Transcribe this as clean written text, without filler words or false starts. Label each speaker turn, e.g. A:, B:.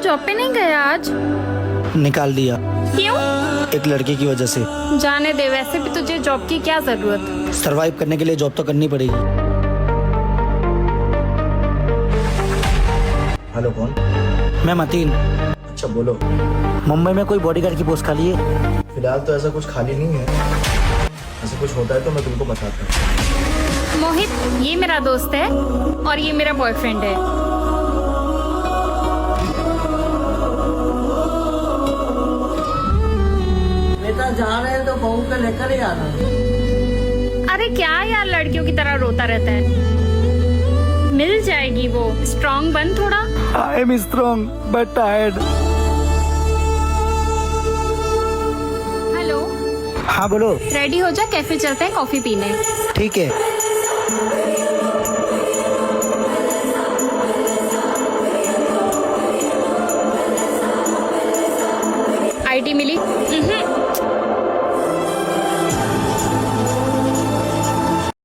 A: Job पे नहीं गया आज?
B: निकाल दिया।
A: क्यों?
B: एक लड़के की वजह से।
A: जाने दे, वैसे भी तुझे जॉब की क्या जरूरत।
B: सरवाइव करने के लिए जॉब तो करनी पड़ेगी।
C: हेलो, कौन?
B: मैं मतीन।
C: अच्छा, बोलो।
B: मुंबई में कोई बॉडीगार्ड की पोस्ट खाली है?
C: फिलहाल तो ऐसा कुछ खाली नहीं है। ऐसा कुछ होता है तो मैं तुमको बताता हूँ।
A: मोहित, ये मेरा दोस्त है और ये मेरा बॉयफ्रेंड है।
D: बेटा जा रहे हैं तो बहू को लेकर ही आना।
A: अरे क्या यार, लड़कियों की तरह रोता रहता है। मिल जाएगी वो। स्ट्रांग बन थोड़ा।
B: I am strong but tired.
A: Hello.
B: हाँ बोलो।
A: रेडी हो जा, कैफे चलते हैं कॉफी पीने।
B: ठीक है।
A: आईडी मिली?